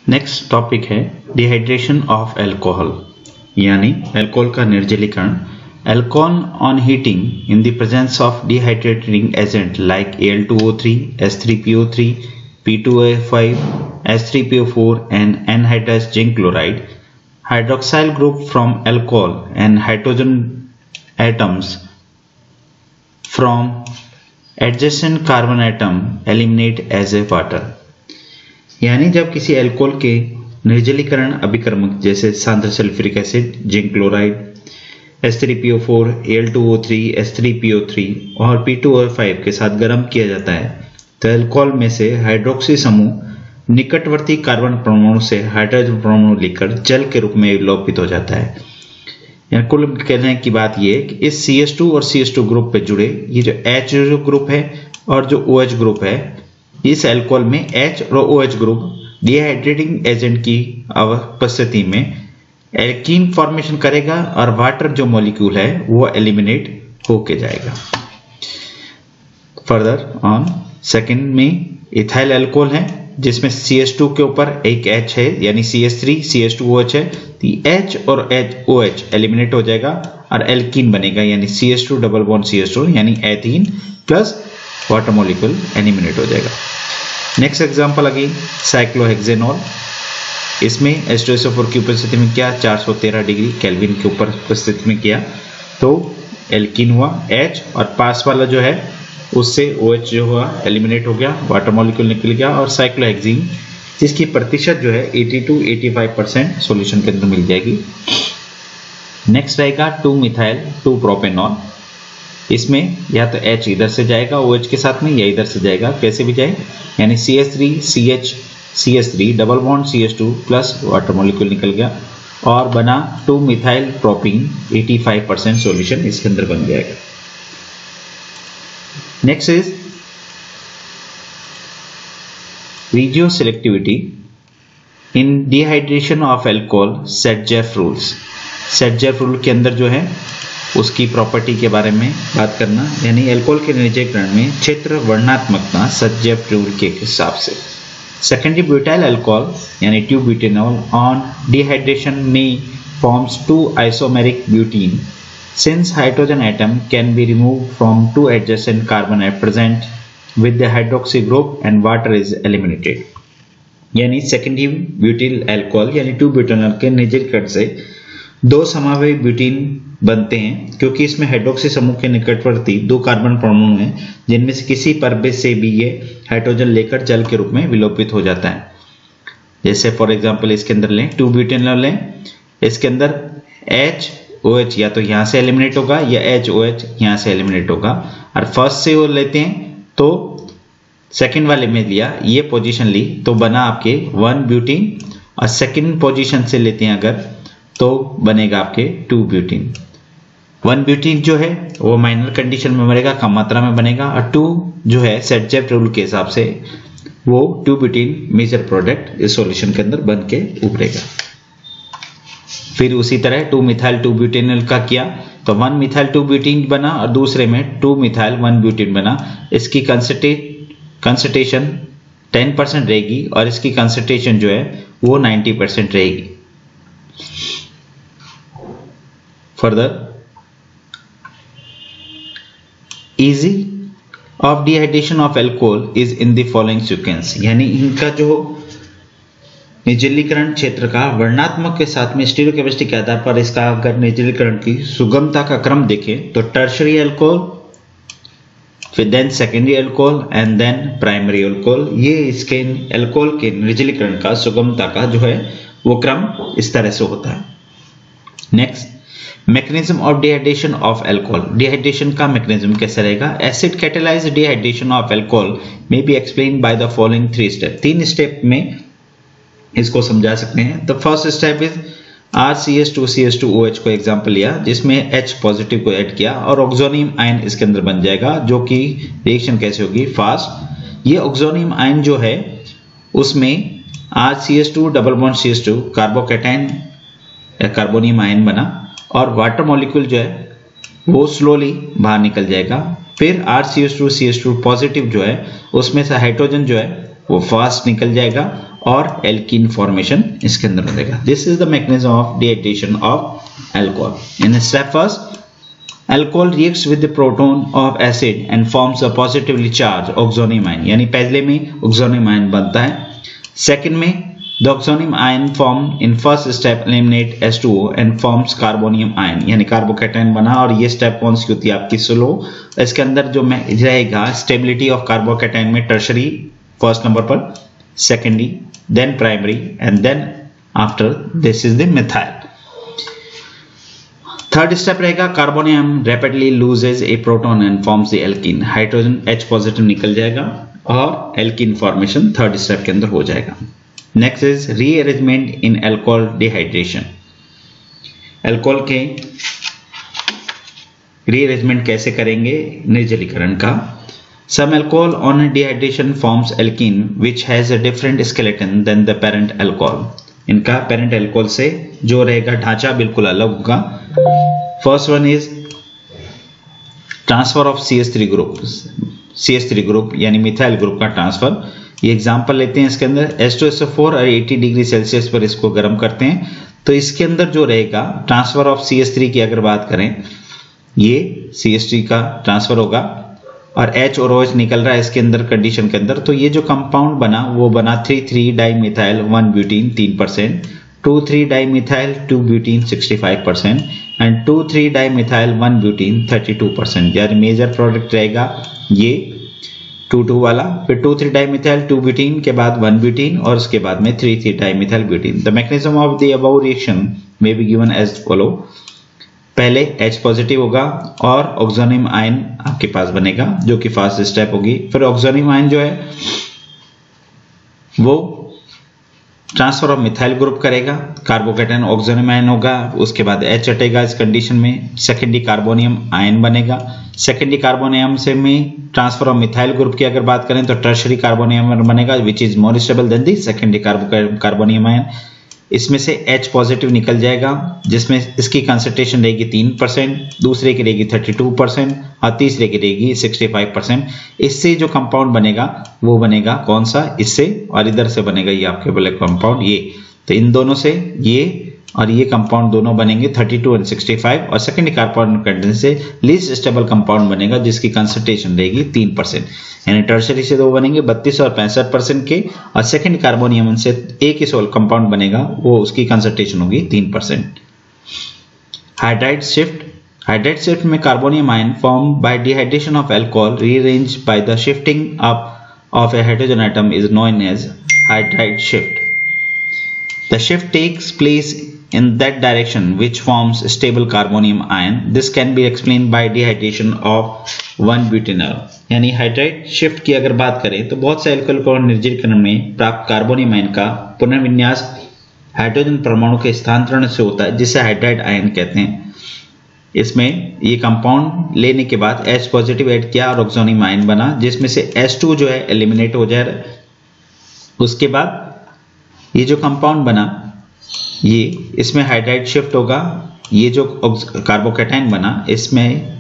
Next topic है dehydration of alcohol यानी alcohol का निर्जलीकरण। Alcohol on heating in the presence of dehydrating agent like Al2O3, H3PO3, P2O5, H3PO4 and anhydrous zinc chloride. Hydroxyl group from alcohol and hydrogen atoms from adjacent carbon atom eliminate as a water। यानी जब किसी alcohol के निर्जलीकरण अभिकर्मक जैसे सांद्र sulphuric acid, zinc chloride, H3PO4, Al2O3, H3PO3 और P2O5 के साथ गर्म किया जाता है तो अल्कोहल में से हाइड्रोक्सी समूह निकटवर्ती कार्बन परमाणु से हाइड्रोजन परमाणु लेकर जल के रूप में विलोपित हो जाता है। यहाँ कुल कहने की बात यह है कि इस CH2 और CH2 ग्रुप पे जुड़े ये जो H ग्रुप है और जो OH ग्रुप है, इस अल्कोहल में H और OH ग्रुप डिहाइड्रेटिंग एजेंट की उपस्थिति में एल्कीन फॉर्मेशन करेगा और वाटर जो मॉलिक्यूल है वो एलिमिनेट होके जाएगा। फर्दर ऑन सेकंड में इथाइल अल्कोहल है जिसमें CH2 के ऊपर एक H है यानी CH3 CH2OH है, तो H और OH एलिमिनेट हो जाएगा और एल्कीन बनेगा यानी CH2 डबल बॉन्ड CH2 यानी ethene plus water molecule eliminate हो जाएगा। नेक्स्ट एग्जांपल अगेन साइक्लोहेक्सेनॉल, इसमें H2SO4 की उपस्थिति में क्या 413 डिग्री केल्विन के ऊपर उपस्थिति में किया तो एल्कीन हुआ H और पास वाला जो है उससे OH जो हुआ एलिमिनेट हो गया, वाटर मॉलिक्यूल निकल गया और साइक्लोहेक्सीन जिसकी प्रतिशत जो है 80-85% सॉल्यूशन के अंदर मिल जाएगी। नेक्स्ट रहेगा 2-मिथाइल 2-प्रोपेनॉल, इसमें या तो H इधर से जाएगा OH के साथ में या इधर से जाएगा, कैसे भी जाए यानी CH3 CH3 double bond CH2 plus water molecule निकल गया और बना 2-मिथाइल प्रोपीन 85% सॉल्यूशन इसके अंदर बन जाएगा। Next is regioselectivity in dehydration of alcohol. Saytzeff rules, Saytzeff rule के अंदर जो है उसकी प्रॉपर्टी के बारे में बात करना, यानी अल्कोहल के निर्जलीकरण में क्षेत्र वर्णनात्मकता सेट-जेफ रूल के हिसाब से। सेकेंडरी ब्यूटाइल अल्कोहल यानी 2-ब्यूटेनॉल ऑन डिहाइड्रेशन में forms 2 isomeric butene since hydrogen atom can be removed from 2 adjacent carbon at present with the hydroxy group and water is eliminated। यानी सेकेंडरी ब्यूटिल अल्कोहल यानी 2-ब्यूटेनॉल के निर्जलीकरण से 2 समावयवी ब्यूटीन बनते हैं क्योंकि इसमें हाइड्रोक्सी समूह के निकटवर्ती 2 कार्बन परमाणु हैं जिनमें से किसी पर से भी ये हाइड्रोजन लेकर जल के रूप में विलोपित हो जाता है। जैसे फॉर एग्जांपल इसके अंदर लें 2-ब्यूटेनॉल लें, इसके अंदर H OH या तो यहाँ से एलिमिनेट होगा या HOH यहाँ से एलिमिनेट होगा और फर्स्ट से वो लेते हैं तो सेकंड वाले में लिया ये पोजीशन ली तो बना आपके 1 ब्यूटीन और सेकंड पोजीशन से लेते हैं अगर तो बनेगा आपके 2 ब्यूटीन। 1 ब्यूटीन जो है वो माइनर कंडीशन में बनेगा, कम मात्रा में बनेगा और 2 जो है सेट-जेफ रूल के हिसाब से वो 2 ब्यूटीन मेजर प्रोडक्ट इस सॉल्यूशन के अंदर बन के उभरेगा। फिर उसी तरह 2-मिथाइल 2-ब्यूटेनॉल का किया तो 1-मिथाइल 2-ब्यूटीन बना और दूसरे में 2-मिथाइल 1-ब्यूटीन बना। इसकी कंसंट्रेशन 10% रहेगी और इसकी कंसंट्रेशन जो है वो 90% रहेगी। Further easy of dehydration of alcohol is in the following sequence, यानी इनका जो निर्जलीकरण क्षेत्र का वर्णनात्मक के साथ में स्टीरियोकेमिस्ट्री के आधार पर इसका अगर निर्जलीकरण की सुगमता का क्रम देखें तो टर्शरी अल्कोहल, फिर then secondary alcohol and then primary alcohol, ये इसके अल्कोहल के निर्जलीकरण का सुगमता का जो है वो क्रम इस तरह से होता है। Next mechanism of dehydration of alcohol, dehydration का मैकेनिज्म कैसे रहेगा। Acid catalysed dehydration of alcohol may be explained by the following 3 step, 3 step में इसको समझा सकते हैं। The first step is RCH2CH2OH को एग्जांपल लिया जिसमें H पॉजिटिव को ऐड किया और ऑक्सोनियम आयन इसके अंदर बन जाएगा जो कि रिएक्शन कैसे होगी फास्ट। ये ऑक्सोनियम आयन जो है उसमें RCH2 double bond CH2 carbocation या कार्बोनियम आयन बना और वाटर मॉलिक्यूल जो है वो स्लोली बाहर निकल जाएगा। फिर RCH2CH2 पॉजिटिव जो है उसमें से हाइड्रोजन जो है वो फास्ट निकल जाएगा और एल्कीन फॉर्मेशन इसके अंदर हो जाएगा। This is the mechanism of dehydration of alcohol. In step first, alcohol reacts with the proton of acid and forms a positively charge oxonium ion, यानी पहले में ऑक्सोनियम आयन बनता है। सेकंड में the oxonium ion formed in first step eliminate H2O and forms carbonium ion, यानी carbocation बना। और ये स्टेप कौन सी होती है आपकी? स्लो। इसके अंदर जो रहेगा स्टेबिलिटी ऑफ कार्बोकैटायन में टर्शरी फर्स्ट नंबर पर, secondary, then primary and then after this is the methyl. Third step रहेगा carbonium rapidly loses a proton and forms the alkene, hydrogen H positive निकल जाएगा और एल्कीन फॉर्मेशन थर्ड स्टेप के अंदर हो जाएगा। Next is rearrangement in alcohol dehydration. Alcohol के rearrangement कैसे करेंगे? निर्जलीकरण का। Some alcohol on dehydration forms alkene which has a different skeleton than the parent alcohol. इनका पेरेंट अल्कोहल से जो रहेगा ढांचा बिल्कुल अलग होगा। First one is transfer of CH3 group, CH3 group यानी मिथाइल ग्रुप का ट्रांसफर। ये एग्जांपल लेते हैं इसके अंदर H2SO4 और 80 डिग्री सेल्सियस पर इसको गर्म करते हैं तो इसके अंदर जो रहेगा ट्रांसफर ऑफ CH3 की अगर बात करें, ये CH3 का ट्रांसफर होगा और H और OH निकल रहा है इसके अंदर कंडीशन के अंदर। तो ये जो कंपाउंड बना वो बना 3,3-डाइमिथाइल 1-ब्यूटीन 3%, 2,3-डाइमिथाइल 2-ब्यूटीन 65% एंड 2,3-डाइमिथाइल 1-ब्यूटीन 32%। यानी मेजर प्रोडक्ट रहेगा ये 2,2 वाला, फिर 2,3-डाइमिथाइल 2-ब्यूटीन के बाद 1-ब्यूटीन और उसके बाद में three three dimethyl butene. The mechanism of the above reaction may be given as follow. पहले H पॉजिटिव होगा और ऑक्सोनियम आयन आपके पास बनेगा जो कि फर्स्ट स्टेप होगी। फिर ऑक्सोनियम आयन जो है वो ट्रांसफर ऑफ मिथाइल ग्रुप करेगा, कार्बोकैटायन ऑक्सोनियम आयन होगा, उसके बाद H हटेगा इस कंडीशन में, सेकेंडरी कार्बोनियम आयन बनेगा। सेकेंडरी कार्बोनियम से में ट्रांसफर ऑफ मिथाइल ग्रुप की अगर बात करें तो टर्शरी कार्बोनियम बनेगा which is more stable then the secondary carbonium ion. इसमें से H पॉजिटिव निकल जाएगा जिसमें इसकी कंसंट्रेशन रहेगी 3%, दूसरे की रहेगी 32% और तीसरे की रहेगी 65%। इससे जो कंपाउंड बनेगा वो बनेगा कौन सा? इससे, और इधर से बनेगा ये आपके बोले कंपाउंड ये। तो इन दोनों से ये और ये कंपाउंड दोनों बनेंगे 32 और 65 और सेकेंडरी कार्बोनियम कंटेंट से लीस्ट स्टेबल कंपाउंड बनेगा जिसकी कंसंट्रेशन रहेगी 3%। यानी टर्शरी से दो बनेंगे 32 और 65% के और सेकेंडरी कार्बोनियम से एक ही सोल कंपाउंड बनेगा वो उसकी कंसंट्रेशन होगी 3%। हाइड्राइड शिफ्ट में carbonium ion form by dehydration of alcohol rearrange by the shifting up of a hydrogen atom is known as hydride shift. The shift takes place in that direction which forms stable carbonium ion. This can be explained by dehydration of 1-butanol. यानी hydride shift की अगर बात करें तो बहुत से alcohol को निर्जलीकरण में प्राप्त कार्बोनियम आयन का पुनर्विन्यास हाइड्रोजन परमाणु के स्थानांतरण से होता है जिसे हाइड्राइड आयन कहते हैं। इसमें ये कंपाउंड लेने के बाद H पॉजिटिव ऐड किया और ऑक्सोनियम आयन बना जिसमें से H2 जो है एलिमिनेट हो जाए। उसके बाद ये जो कंपाउंड बना ये इसमें हाइड्राइड शिफ्ट होगा। ये जो कार्बोकैटायन बना इसमें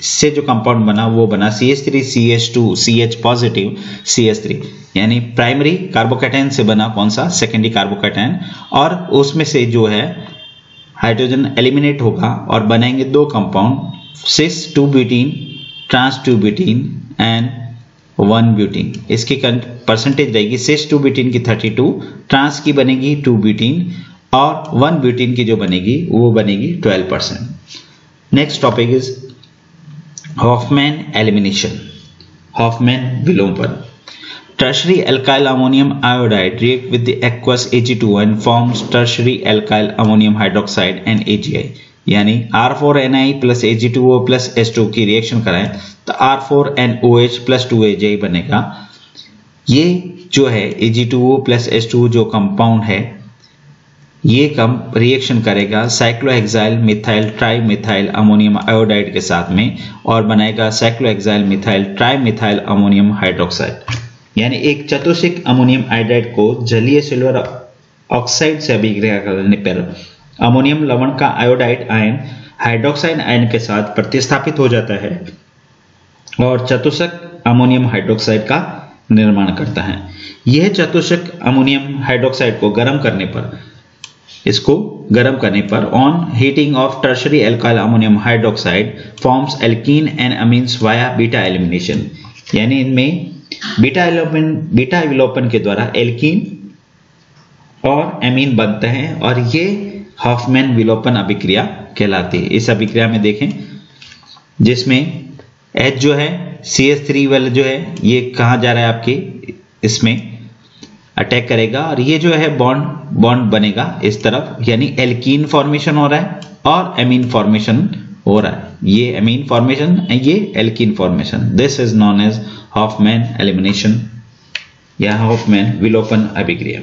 इससे जो कंपाउंड बना वो बना CH3 CH2 CH positive CH3 यानी प्राइमरी कार्बोकैटायन से बना कौन सा? Secondary carbocation. और उसमें से जो है हाइड्रोजन एलिमिनेट होगा और बनेंगे दो कंपाउंड सिस 2-ब्यूटीन ट्रांस 2-ब्यूटीन एंड 1-ब्यूटीन। इसकी परसेंटेज रहेगी सिस 2-ब्यूटीन की 32, ट्रांस की बनेगी 2-ब्यूटीन और 1-ब्यूटीन की जो बनेगी वो बनेगी 12%। Next topic is Hofmann elimination, Hofmann विलोपन। Tertiary alkyl ammonium iodide react with the aqueous Ag2 and forms tertiary alkyl ammonium hydroxide and AgI। यानी R4NI plus Ag2O plus H2 की रिएक्शन कराएं तो R4NOH plus 2AgI बनेगा। ये जो है Ag2O plus H2 जो कंपाउंड है ये रिएक्शन करेगा cyclohexyl methyl trimethyl ammonium iodide के साथ में और बनाएगा cyclohexyl methyl trimethyl ammonium hydroxide. यानी एक चतुष्क अमोनियम आयोडाइड को जलीय सिल्वर ऑक्साइड से अभिक्रिया करने पर अमोनियम लवण का आयोडाइड आयन हाइड्रोक्साइड आयन के साथ प्रतिस्थापित हो जाता है और चतुष्क अमोनियम हाइड्रोक्साइड का निर्माण करता है। यह चतुष्क अमोनियम हाइड्रोक्साइड को गर्म करने पर on heating of tertiary alkyl ammonium hydroxide forms alkene and amines via beta elimination, यानी इनमें बीटा विलोपन के द्वारा एल्कीन और एमीन बनते हैं और ये हॉफमैन विलोपन अभिक्रिया कहलाती है। इस अभिक्रिया में देखें जिसमें H जो है CH3 वाला जो है ये कहाँ जा रहा है आपके इसमें अटैक करेगा और ये जो है बॉन्ड बनेगा इस तरफ, यानी एल्कीन फॉर्मेशन हो रहा है और एमीन फॉर्मेशन हो रहा है। ये एमीन फॉर्मेशन, ये alkene formation. This is known as Hofmann elimination या हॉफमैन विलोपन अभिक्रिया।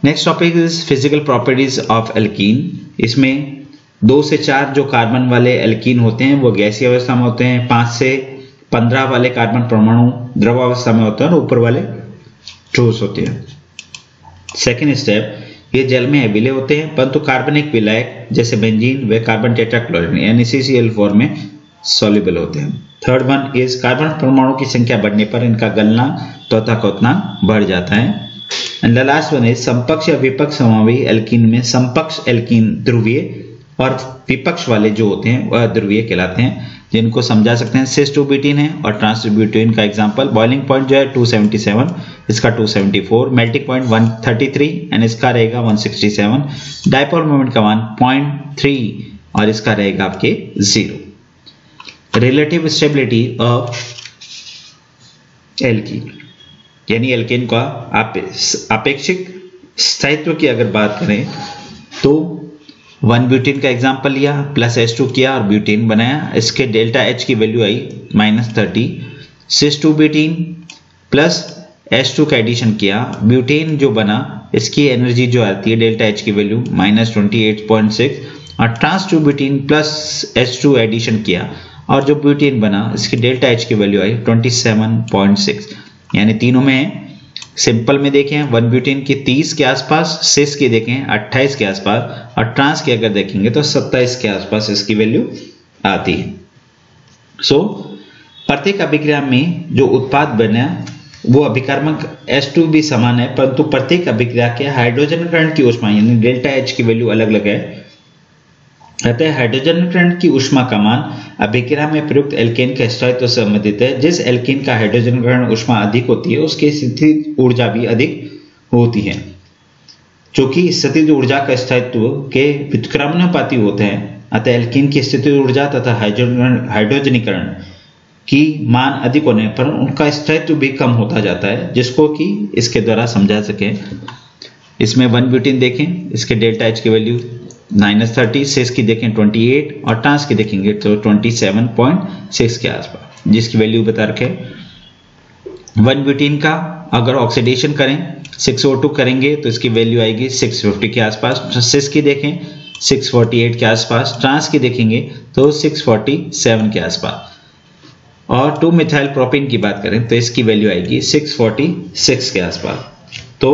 Next topic is physical properties of alkene. इसमें 2 से 4 जो कार्बन वाले एल्कीन होते हैं वो गैसीय अवस्था में होते हैं, 5 से 15 वाले कार्बन परमाणु द्रव अवस्था में होते हैं और ऊपर वाले ठोस होते हैं। सेकेंड स्टेप, ये जल में विलय होते हैं परंतु कार्बनिक विलायक जैसे बेंजीन व कार्बन टेट्राक्लोराइड यानी CCl4 में सॉल्युबल होते हैं। थर्ड वन इज कार्बन परमाणु की संख्या बढ़ने पर इनका गलना तोताकोतना बढ़ जाता है। And the last one is समपक्ष या विपक्ष समावेशी एल्कीन में समपक्ष एल्कीन ध्रुवीय और विपक्ष वाले जो होते हैं वह ध्रुवीय कहलाते हैं, जिनको समझा सकते हैं। सिस 2 ब्यूटीन है और ट्रांस ब्यूटीन का एग्जांपल बॉइलिंग पॉइंट जो है 277, इसका 274, मेल्टिंग पॉइंट 133 एंड इसका रहेगा 167, डायपोल मोमेंट का मान 0.3 और इसका रहेगा आपके 0। रिलेटिव स्टेबिलिटी ऑफ एल्कीन, यानी एल्कीन का अपेक्षिक स्थायित्व की अगर बात करें तो 1 ब्यूटीन का एग्जांपल लिया प्लस H2 किया और ब्यूटीन बनाया, इसके डेल्टा H की वैल्यू आई -30। सिस 2 ब्यूटीन प्लस H2 का एडिशन किया, ब्यूटीन जो बना इसकी एनर्जी जो आती है डेल्टा H की वैल्यू -28.6 और trans 2 butene plus H2 addition किया और जो ब्यूटीन बना इसकी डेल्टा H की वैल्यू आई 27.6, यानी तीनों में सिंपल में देखें 1 ब्यूटीन की 30 के आसपास, सिस की देखें 28 के आसपास और ट्रांस की अगर देखेंगे तो 27 के आसपास इसकी वैल्यू आती है। सो प्रत्येक अभिक्रिया में जो उत्पाद बना वो अभिकर्मक H2 भी समान है परंतु प्रत्येक अभिक्रिया के हाइड्रोजनीकरण की ऊष्मा यानी डेल्टा H की वैल्यू अलग अलग है। अतः हाइड्रोजनीकरण की ऊष्मा का मान अभिक्रिया में प्रयुक्त एल्केन के स्थायित्व से संबंधित है। जिस एल्केन का हाइड्रोजनीकरण ऊष्मा अधिक होती है उसकी स्थितिज ऊर्जा भी अधिक होती है। चूंकि स्थितिज ऊर्जा का स्थायित्व के व्युत्क्रमानुपाती होते हैं अतः एल्केन की स्थितिज ऊर्जा तथा हाइड्रोजनीकरण की मान अधिक होने पर उनका स्थायित्व भी कम होता जाता है, जिसको कि इसके द्वारा समझा सके। इसमें 1 ब्यूटीन देखें, इसके डेल्टा H की वैल्यू -30, सिस की देखें 28 और ट्रांस की देखेंगे तो 27.6 के आसपास, जिसकी वैल्यू बता रखे। 1 ब्यूटीन का अगर ऑक्सीडेशन करें 6O2 करेंगे तो इसकी वैल्यू आएगी 650 के आसपास, सिस की देखें 648 के आसपास, ट्रांस की देखेंगे तो 647 के आसपास और 2 मिथाइल प्रोपीन की बात करें तो इसकी वैल्यू आएगी 646 के आसपास। तो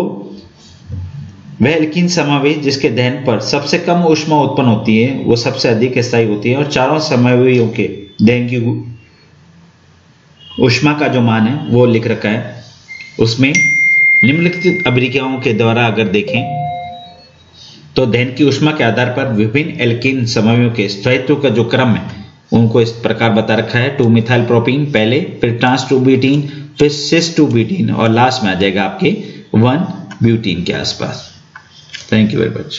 वह एल्कीन समावेश जिसके दहन पर सबसे कम ऊष्मा उत्पन्न होती है वो सबसे अधिक स्थायी होती है और चारों समावेशियों के दहन की ऊष्मा का जो मान है वो लिख रखा है। उसमें निम्नलिखित अभिक्रियाओं के द्वारा अगर देखें तो दहन की ऊष्मा के आधार पर विभिन्न एल्कीन समावेशियों के स्थायित्व का जो क्रम है उनको इस प्रकार बता रखा है। 2 मिथाइल प्रोपीन पहले, फिर ट्रांस 2 ब्यूटीन, फिर सिस 2 ब्यूटीन और लास्ट में आ जाएगा आपके 1 ब्यूटीन के आसपास। Thank you very much.